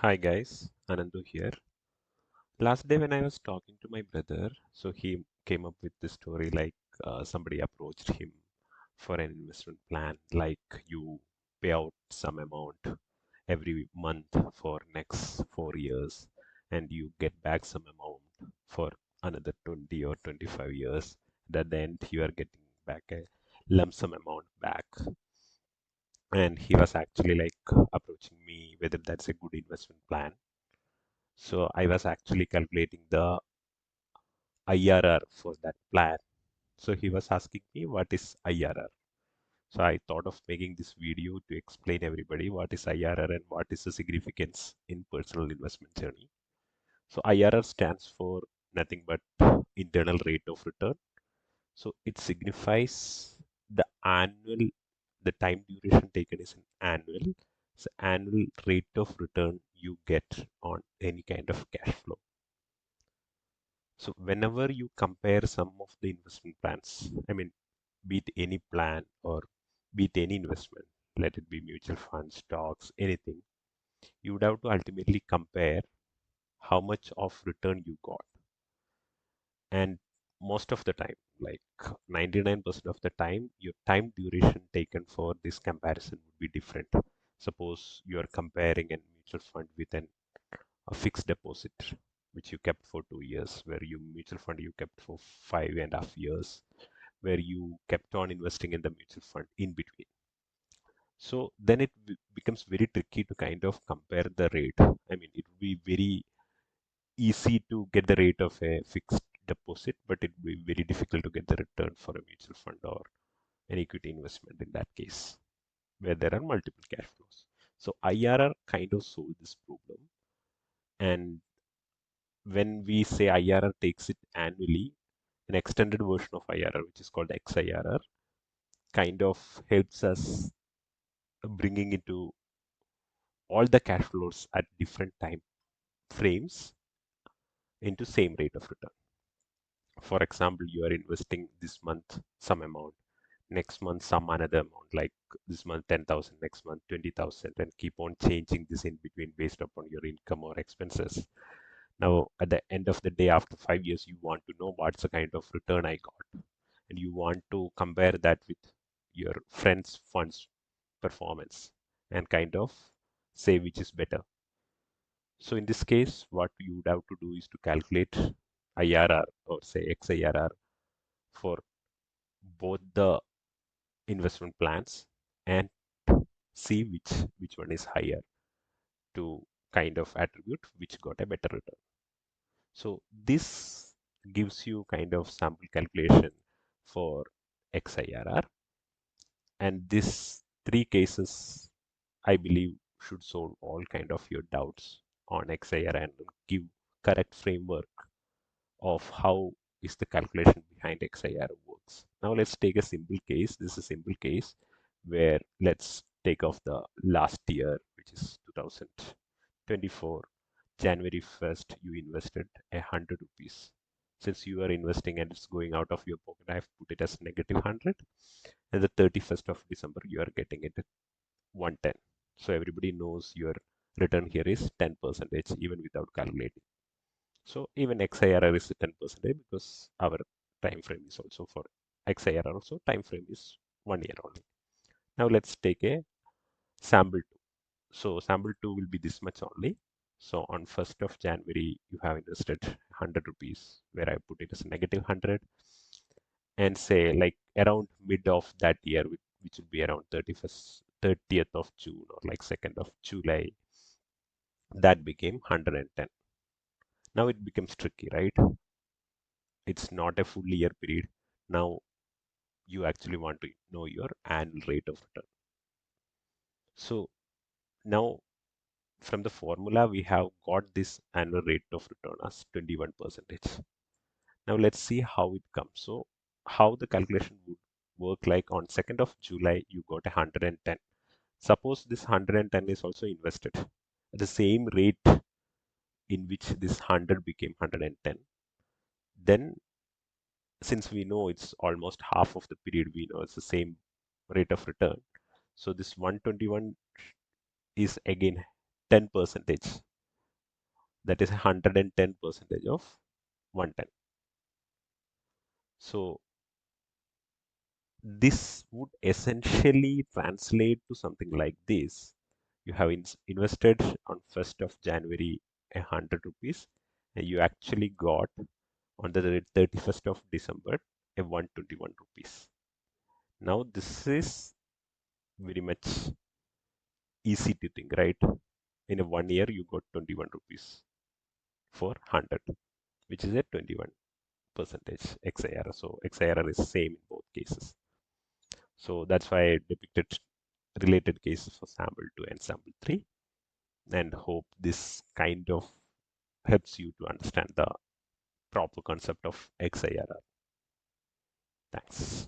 Hi guys, Anandu here. Last day when I was talking to my brother, so he came up with the story like somebody approached him for an investment plan, like you pay out some amount every month for next 4 years, and you get back some amount for another 20 or 25 years. And at the end, you are getting back a lump sum amount back. And he was actually like approaching me whether that's a good investment plan. So I was actually calculating the IRR for that plan. So he was asking me what is IRR. So I thought of making this video to explain everybody what is IRR and what is the significance in personal investment journey. So IRR stands for nothing but internal rate of return. So it signifies the annual, the time duration taken is an annual. So annual rate of return you get on any kind of cash flow. So whenever you compare some of the investment plans, I mean, be it any plan or be it any investment, let it be mutual funds, stocks, anything, you would have to ultimately compare how much of return you got. And most of the time, like 99% of the time, your time duration taken for this comparison would be different. Suppose you are comparing a mutual fund with a fixed deposit, which you kept for 2 years, where you mutual fund you kept for 5.5 years, where you kept on investing in the mutual fund in between. So then it becomes very tricky to kind of compare the rate. I mean, it would be very easy to get the rate of a fixed deposit, but it would be very difficult to get the return for a mutual fund or an equity investment in that case, where there are multiple cash flows. So IRR kind of solves this problem. And when we say IRR takes it annually, an extended version of IRR, which is called XIRR, kind of helps us bringing into all the cash flows at different time frames into same rate of return. For example, you are investing this month some amount, next month some another amount, like this month 10,000, next month 20,000, and keep on changing this in between based upon your income or expenses. Now, at the end of the day, after 5 years, you want to know what's the kind of return I got, and you want to compare that with your friend's funds performance and kind of say which is better. So in this case, what you would have to do is to calculate IRR or say XIRR for both the investment plans and see which one is higher to kind of attribute which got a better return. So this gives you kind of sample calculation for XIRR, and these three cases I believe should solve all kind of your doubts on XIRR and give correct framework of how is the calculation behind XIR works. Now let's take a simple case. This is a simple case where let's take off the last year, which is 2024, January 1st, you invested 100 rupees. Since you are investing and it's going out of your pocket, I have put it as negative 100. And the 31st of December, you are getting it at 110. So everybody knows your return here is 10% even without calculating. So even XIRR is 10% because our time frame is also for XIRR also time frame is 1 year only. Now let's take a sample 2. So sample 2 will be this much only. So on 1st of January, you have invested 100 rupees where I put it as negative 100, and say like around mid of that year, which will be around 30th of June or like 2nd of July, that became 110. Now it becomes tricky, right? It's not a full year period. Now you actually want to know your annual rate of return. So now from the formula, we have got this annual rate of return as 21%. Now let's see how it comes. So how the calculation would work, like on 2nd of July, you got 110. Suppose this 110 is also invested at the same rate in which this 100 became 110. Then since we know it's almost half of the period, we know it's the same rate of return. So this 121 is again 10%. That is 110% of 110. So this would essentially translate to something like this. You have invested on 1st of January 100 rupees, and you actually got on the 31st of December a 121 rupees. Now this is very much easy to think, right? In a 1 year, you got 21 rupees for 100, which is a 21 percentage XIRR. So XIRR is same in both cases. So that's why I depicted related cases for sample 2 and sample 3, and hope this kind of helps you to understand the proper concept of XIRR. Thanks.